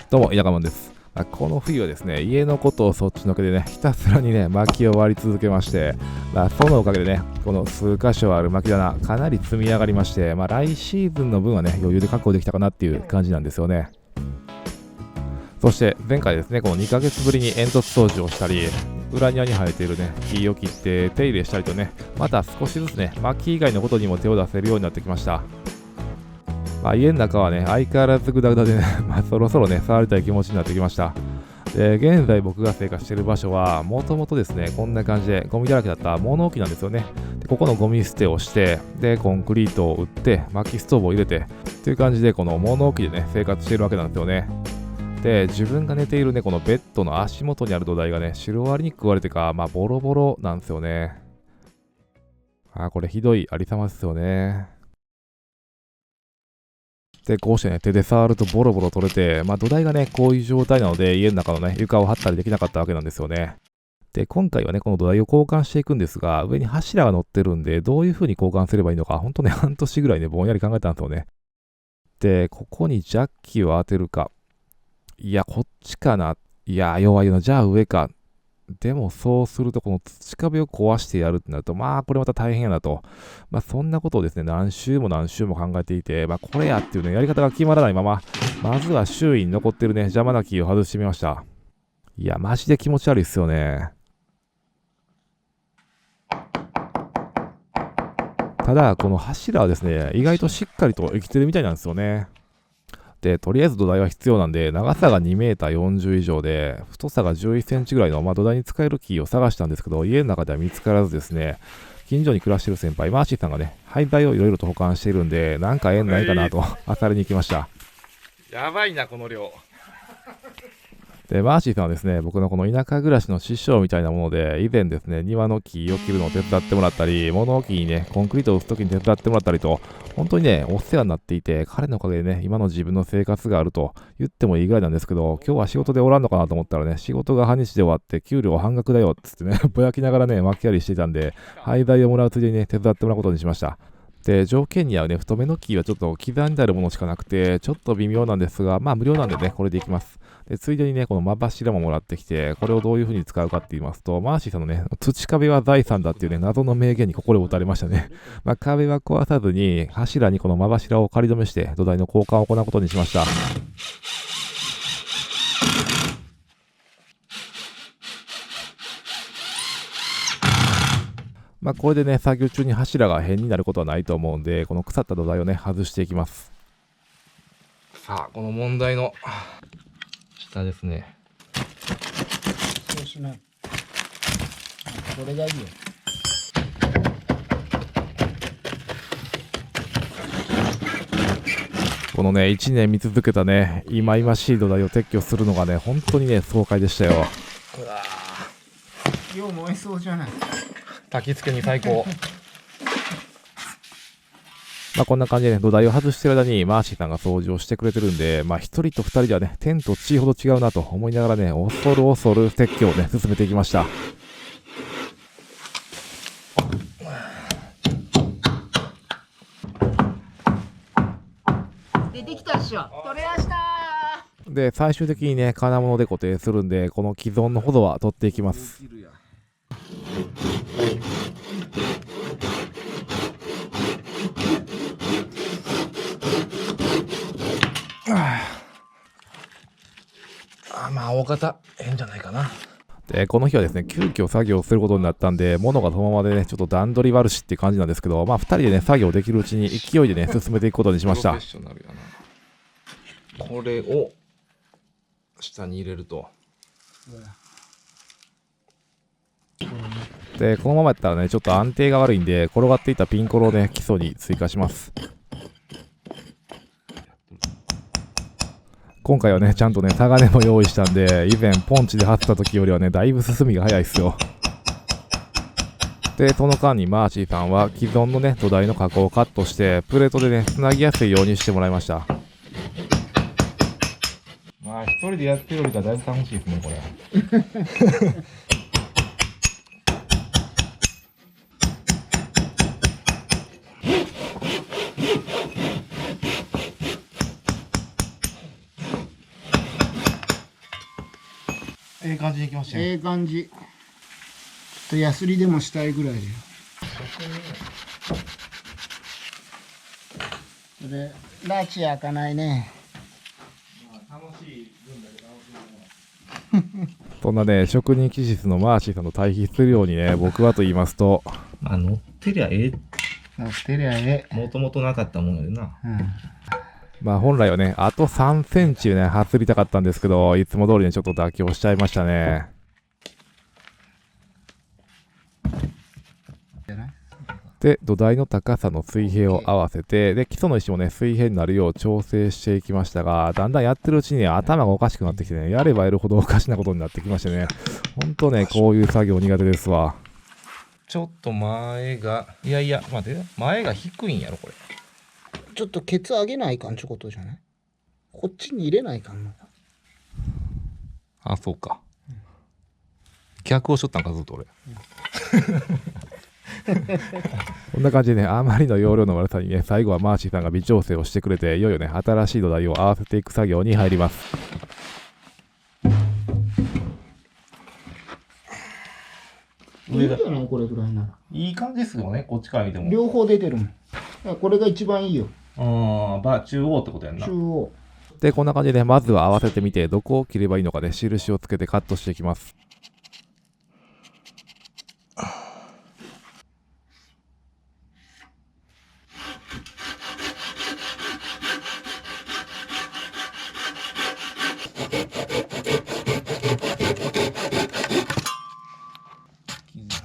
どうも、田舎もんです。この冬はですね、家のことをそっちのけでね、ひたすらにね、薪を割り続けまして、そのおかげでね、この数箇所ある薪棚、かなり積み上がりまして、来シーズンの分はね、余裕で確保できたかなっていう感じなんですよね。そして前回ですね、この2ヶ月ぶりに煙突掃除をしたり、裏庭に生えているね、木を切って手入れしたりとね、また少しずつね、薪以外のことにも手を出せるようになってきました。家の中はね、相変わらずグダグダでね、そろそろね、触りたい気持ちになってきました。で、現在僕が生活している場所は、もともとですね、こんな感じでゴミだらけだった物置なんですよね。で、ここのゴミ捨てをして、で、コンクリートを打って、薪ストーブを入れて、という感じで、この物置でね、生活しているわけなんですよね。で、自分が寝ているね、このベッドの足元にある土台がね、シロアリに食われてか、ボロボロなんですよね。これひどいありさまですよね。で、こうしてね、手で触るとボロボロ取れて、土台がね、こういう状態なので、家の中のね、床を張ったりできなかったわけなんですよね。で、今回はね、この土台を交換していくんですが、上に柱が乗ってるんで、どういう風に交換すればいいのか、ほんとね、半年ぐらいね、ぼんやり考えたんですよね。で、ここにジャッキを当てるか。いや、こっちかな。いや、弱いよな。じゃあ上か。でもそうするとこの土壁を壊してやるってなるとこれまた大変やなと。そんなことをですね何週も何週も考えていてこれやっていうねやり方が決まらないまままずは周囲に残ってるね邪魔な木を外してみました。いやマジで気持ち悪いっすよね。ただこの柱はですね意外としっかりと生きてるみたいなんですよね。で、とりあえず土台は必要なんで、長さが2メーター40以上で、太さが11センチぐらいの、土台に使える木を探したんですけど、家の中では見つからずですね、近所に暮らしてる先輩、マーシーさんがね、廃材をいろいろと保管しているんで、なんか縁ないかなと、当たりに行きました。やばいな、この量。で、マーシーさんはですね、僕のこの田舎暮らしの師匠みたいなもので、以前ですね、庭の木を切るのを手伝ってもらったり、物置にね、コンクリートを打つときに手伝ってもらったりと、本当にね、お世話になっていて、彼のおかげでね、今の自分の生活があると言ってもいいぐらいなんですけど、今日は仕事でおらんのかなと思ったらね、仕事が半日で終わって、給料半額だよっつってね、ぼやきながらね、巻きやりしていたんで、廃材をもらうついでにね、手伝ってもらうことにしました。で、条件に合うね、太めの木はちょっと刻んであるものしかなくて、ちょっと微妙なんですが、無料なんでね、これでいきます。で、ついでにね、この間柱ももらってきて、これをどういう風に使うかって言いますと、マーシーさんのね、土壁は財産だっていうね、謎の名言に心を打たれましたね。壁は壊さずに、柱にこの間柱を仮止めして、土台の交換を行うことにしました。これでね、作業中に柱が変になることはないと思うんで、この腐った土台をね、外していきます。さあ、この問題の下ですね。そうしない。これがいいよ。このね、1年見続けたね、忌々しい土台を撤去するのがね、本当にね、爽快でしたよ。うわよう燃えそうじゃない。焚き付けに最高。こんな感じでね、土台を外してる間にマーシーさんが掃除をしてくれてるんで、1人と2人ではね、天と地ほど違うなと思いながらね、恐る恐る撤去をね、進めていきました。出てきたっしょ。取れましたー。で、最終的にね、金物で固定するんで、この既存のほどは取っていきます。大方ええんじゃないかな。で、この日はですね、急遽作業することになったんで、物がそのままでね、ちょっと段取り悪しっていう感じなんですけど、2人でね、作業できるうちに勢いでね、進めていくことにしました。これを下に入れると。で、このままやったらね、ちょっと安定が悪いんで、転がっていたピンコロをね、基礎に追加します。今回はね、ちゃんとね、タガネも用意したんで、以前ポンチで張ってた時よりはね、だいぶ進みが早いっすよ。で、その間にマーシーさんは既存のね、土台の加工をカットして、プレートでね、つなぎやすいようにしてもらいました。一人でやってるよりかだいぶ楽しいですね、これ。ええ感じにいきましたね。ええ感じ。ちょっとヤスリでもしたいぐらいだよ。これラチ開かないね。そんなね、職人気質のマーシーさんと対比するようにね、僕はと言いますと、まあ乗ってりゃえ乗ってりゃええ。もともとなかったものでな。え。うん。まあ本来はね、あと3センチね、外りたかったんですけど、いつも通りにちょっと妥協しちゃいましたね。じゃない？で、土台の高さの水平を合わせて、で、基礎の石もね、水平になるよう調整していきましたが、だんだんやってるうちにね、頭がおかしくなってきてね、やればやるほどおかしなことになってきましてね、ほんとね、こういう作業苦手ですわ。ちょっと前が、いやいや、待て、前が低いんやろ、これ。ちょっとケツ上げないかんちゅうことじゃない？こっちに入れないかんの。あ、そうか。逆をしとったんか、ずっと俺。こんな感じでね、あまりの容量の悪さにね、最後はマーシーさんが微調整をしてくれて、いよいよね、新しい土台を合わせていく作業に入ります。いいんじゃない？これぐらいなら。いい感じですよね、こっちから見ても。両方出てるもん。だからこれが一番いいよ。ああ、中央ってことやんな中。央。で、こんな感じで、まずは合わせてみて、どこを切ればいいのかね、印をつけてカットしていきます。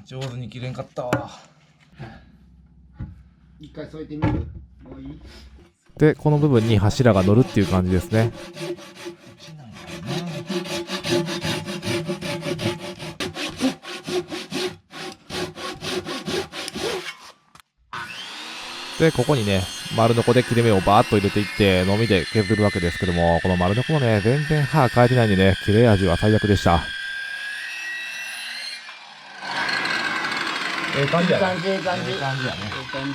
上手に切れんかったわ。一回添えてみる？もういい？で、この部分に柱が乗るっていう感じですね。で、ここにね、丸ノコで切れ目をバーッと入れていって、のみで削るわけですけども、この丸ノコもね、全然刃変えてないんでね、切れ味は最悪でした。ええ感じやね。いい感じ、いい感じ。ええ感じやね。いい感じ。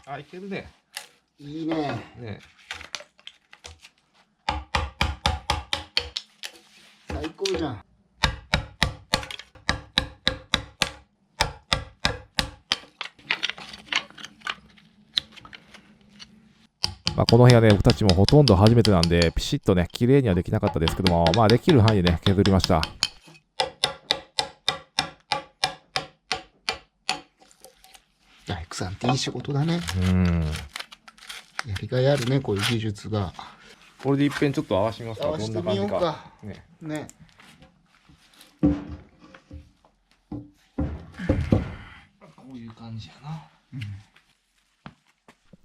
あ、いけるね。いいね。ね。最高じゃん。まあ、この部屋ね、僕たちもほとんど初めてなんで、ピシッとね、綺麗にはできなかったですけども、まあ、できる範囲でね、削りました。大工さんっていい仕事だね。やりがいあるね、こういう技術が。これでいっぺんちょっと合わせてみますか。合わせてみようか。ね。ね。こういう感じやな。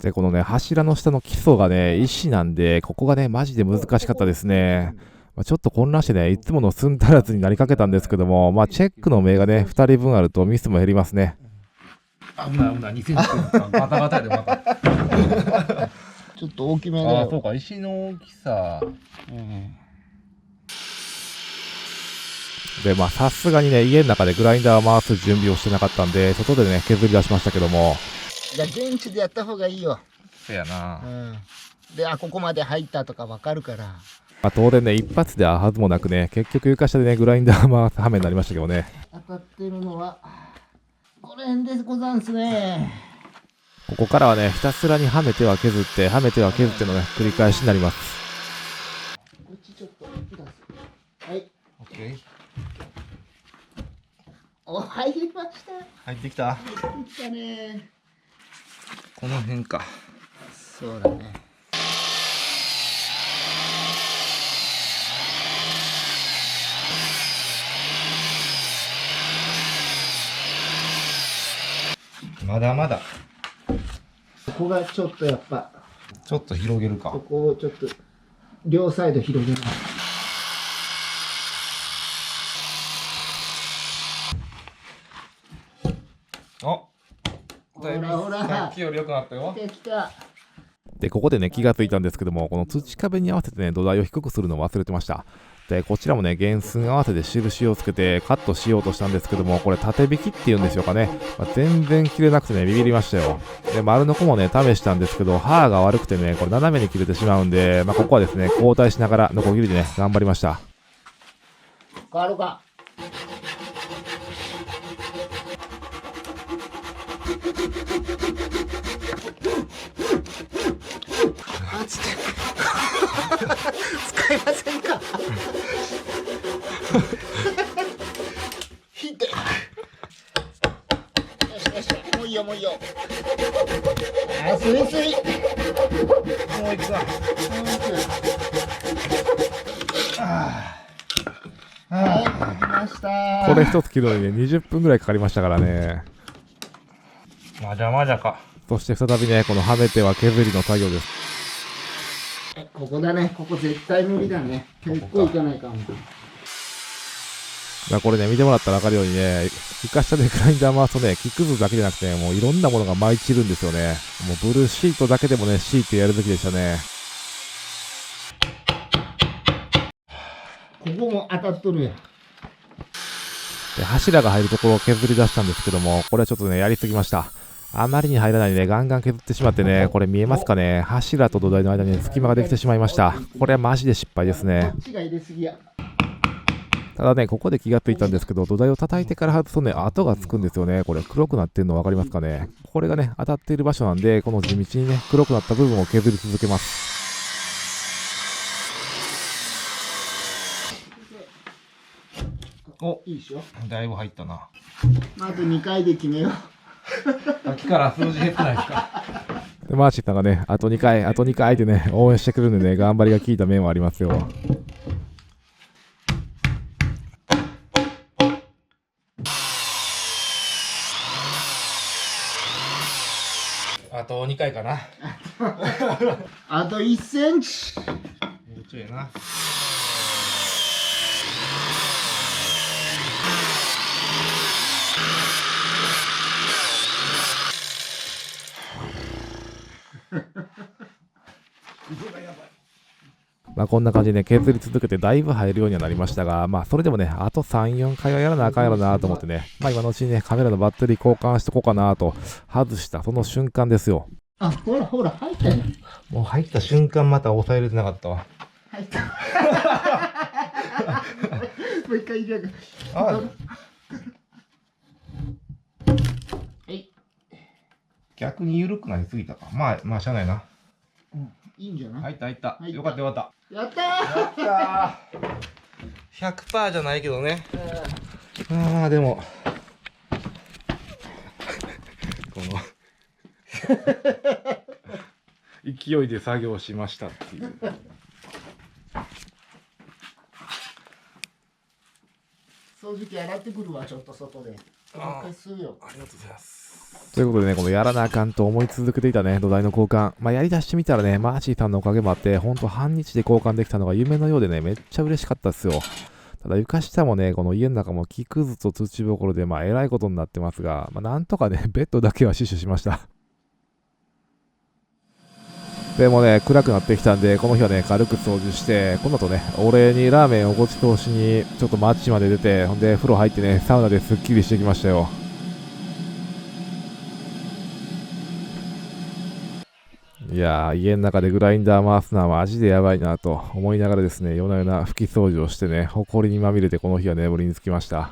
で、このね、柱の下の基礎がね、石なんで、ここがね、マジで難しかったですね。まあ、ちょっと混乱してね、いつもの寸足らずになりかけたんですけども、まあ、チェックの目がね、2人分あるとミスも減りますね。危ない危ない、2センチガタガタやでまた。ちょっと大きめだああ、よ。そうか、石の大きさ。で、まあ、さすがにね、家の中でグラインダーを回す準備をしてなかったんで、外でね、削り出しましたけども、じゃあ現地でやった方がいいよ。せやな。で、あ、ここまで入ったとかわかるから。まあ、当然ね、一発でははずもなくね、結局床下でね、グラインダー回す羽目になりましたけどね。当たってるのは、この辺でござんすね。ここからはね、ひたすらにはめては削って、はめては削ってのね、繰り返しになります。こっちちょっと出す。はい。オッケー。お、入りました。入ってきた。入ってきたね。この辺か。そうだね。まだまだ。ここがちょっとやっぱ、ちょっと広げるか。ここをちょっと、両サイド広げます。あ、ほらほらさっきより良くなったよ。できた。で、で、ここでね、気がついたんですけども、この土壁に合わせてね、土台を低くするのを忘れてました。で、こちらもね、原寸合わせて印をつけてカットしようとしたんですけども、これ縦引きっていうんでしょうかね。全然切れなくてね、ビビりましたよ。で、丸の子もね、試したんですけど、刃が悪くてね、これ斜めに切れてしまうんで、ここはですね、交代しながら、ノコギリでね、頑張りました。変わるか。あ、使いませんか。引いて。よしよし、もういいよもういいよ。あ、すいすい。もういくわ。はい、できました。これ一つ切るのにね、20分ぐらいかかりましたからね。まじゃまじゃか。そして再びね、このはめては削りの作業です。ここだね、ここ絶対無理だね。結構いかないかも。これね、見てもらったら分かるようにね、床下でグラインダー回すとね、木くずだけじゃなくて、もういろんなものが舞い散るんですよね。もうブルーシートだけでもね、敷いてやるべきでしたね。ここも当たっとるやん。で、柱が入るところを削り出したんですけども、これはちょっとね、やりすぎました。あまりに入らないでね、ガンガン削ってしまってね、これ見えますかね、柱と土台の間に隙間ができてしまいました。これはマジで失敗ですね。こっちが入れすぎや。ただね、ここで気がついたんですけど、土台を叩いてから外すとね、跡がつくんですよね。これ黒くなってるの分かりますかね。これがね、当たっている場所なんで、この地道にね、黒くなった部分を削り続けます。お、いいでしょ。だいぶ入ったな。まず2回で決めよう。さっきから数字減ってないですか。で、マーチさんがね、あと2回、あと2回ってね、応援してくれるんでね、頑張りが効いた面はありますよ。あと2回かな。あと1センチ。もうちょいやな。こんな感じでね、削り続けてだいぶ入るようにはなりましたが、それでもね、あと3、4回はやらなあかんやろなと思ってね、今のうちにね、カメラのバッテリー交換してこうかなと、外したその瞬間ですよ。あ、ほらほら、入ったよ。もう入った瞬間また抑えれてなかったわ。入った。もう一回入れる。あはい。逆に緩くなりすぎたか。まあしゃあないな。うん、いいんじゃない。入った入った。入ったよかったよかっやったた。やったー。100% じゃないけどね。でもこの勢いで作業しましたっていう。掃除機洗ってくるわ、ちょっと外で。もう一回吸うよ。ありがとうございます。ということでね、このやらなあかんと思い続けていたね、土台の交換。やりだしてみたらね、マーチーさんのおかげもあって、ほんと半日で交換できたのが夢のようでね、めっちゃ嬉しかったですよ。ただ床下もね、この家の中も木くずと土ぼころで、えらいことになってますが、なんとかね、ベッドだけは死守しました。でもね、暗くなってきたんで、この日はね、軽く掃除して、この後ね、お礼にラーメンをごちそうしに、ちょっと街まで出て、ほんで、風呂入ってね、サウナですっきりしてきましたよ。いやー、家の中でグラインダー回すのはマジでやばいなと思いながらですね、夜な夜な拭き掃除をしてね、埃にまみれてこの日は眠りにつきました。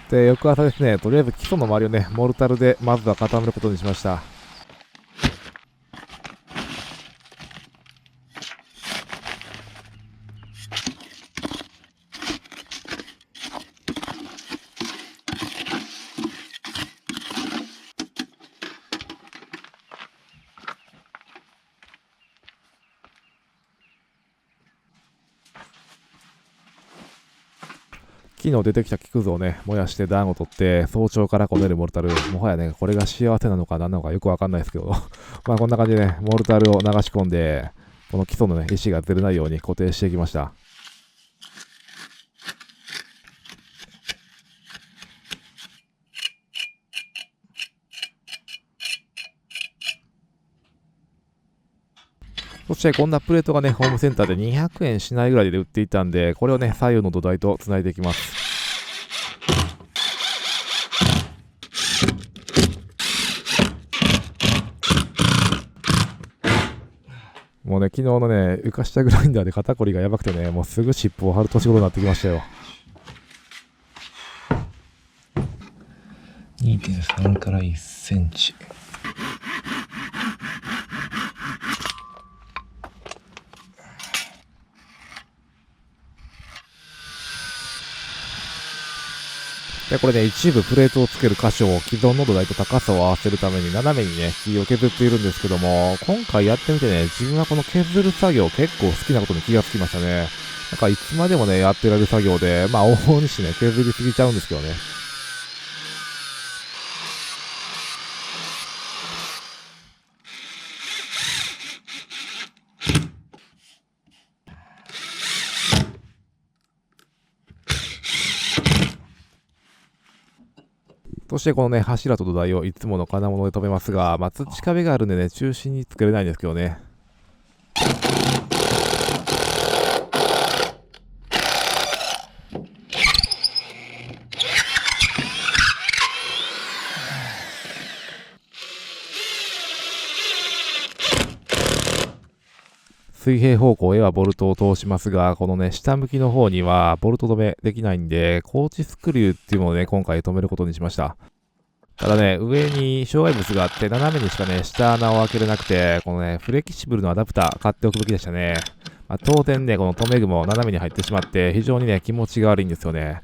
で、翌朝ですね、とりあえず基礎の周りをね、モルタルでまずは固めることにしました。昨日出てきた木くずをね、燃やして暖を取って、早朝からこねるモルタル、もはやね、これが幸せなのか何なのかよくわかんないですけど、こんな感じでね、モルタルを流し込んで、この基礎のね、石がずれないように固定していきました。してこんなプレートがね、ホームセンターで200円しないぐらいで売っていたんで、これをね、左右の土台とつないでいきます。もうね、昨日のね、床下グラインダーで肩こりがやばくてね、もうすぐ尻尾を張る年頃になってきましたよ。2.3 から1センチ。で、これね、一部プレートをつける箇所を既存の土台と高さを合わせるために斜めにね、木を削っているんですけども、今回やってみてね、自分はこの削る作業結構好きなことに気がつきましたね。なんかいつまでもね、やってられる作業で、まあ往々にしてね、削りすぎちゃうんですけどね。そしてこのね、柱と土台をいつもの金物で止めますが、まあ、土壁があるんでね、中心に作れないんですけどね。水平方向へはボルトを通しますが、このね、下向きの方にはボルト止めできないんで、コーチスクリューっていうのをね、今回止めることにしました。ただね、上に障害物があって、斜めにしかね、下穴を開けれなくて、このね、フレキシブルのアダプター買っておくべきでしたね。まあ、当然ね、この留め具も斜めに入ってしまって、非常にね、気持ちが悪いんですよね。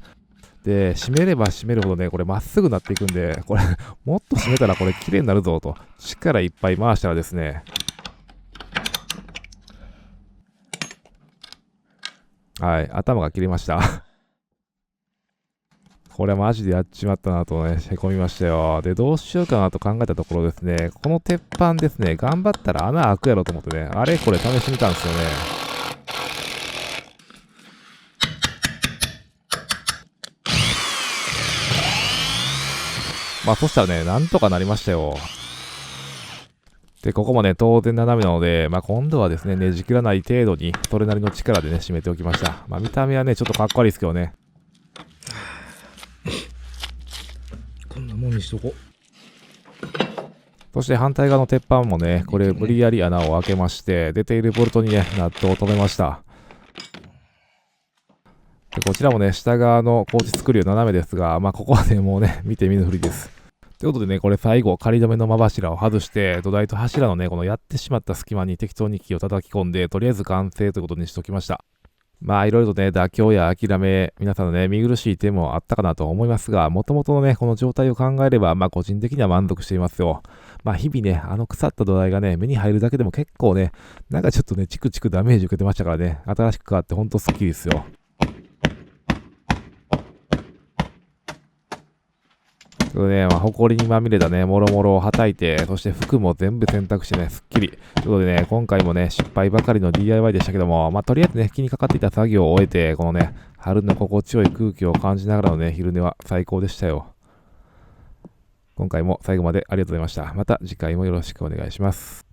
で、締めれば締めるほどね、これまっすぐなっていくんで、これ、もっと締めたらこれ綺麗になるぞと、力いっぱい回したらですね、はい、頭が切れました。これマジでやっちまったなとね、へこみましたよ。で、どうしようかなと考えたところですね、この鉄板ですね、頑張ったら穴開くやろと思ってね、あれこれ試してみたんですよね。まあ、そしたらね、なんとかなりましたよ。で、ここもね、当然斜めなので、まあ、今度はですね、ねじ切らない程度に、それなりの力でね、締めておきました。まあ、見た目はね、ちょっとかっこ悪いですけどね。こんなもんにしとこう。そして反対側の鉄板もね、これ無理やり穴を開けまして、出ているボルトにね、ナットを止めました。で、こちらもね、下側のコーチスクリュー斜めですが、まあ、ここはね、もうね、見て見ぬふりです。ということでね、これ最後、仮止めの間柱を外して、土台と柱のね、このやってしまった隙間に適当に木を叩き込んで、とりあえず完成ということにしときました。まあ、いろいろとね、妥協や諦め、皆さんのね、見苦しい点もあったかなと思いますが、もともとのね、この状態を考えれば、まあ、個人的には満足していますよ。まあ、日々ね、腐った土台がね、目に入るだけでも結構ね、なんかちょっとね、チクチクダメージ受けてましたからね、新しく変わってほんとスッキリですよ。まあ、埃にまみれたね、もろもろをはたいて、そして服も全部洗濯してね、すっきり。ということでね、今回もね、失敗ばかりの DIY でしたけども、まあ、とりあえずね、気にかかっていた作業を終えて、このね、春の心地よい空気を感じながらのね、昼寝は最高でしたよ。今回も最後までありがとうございました。また次回もよろしくお願いします。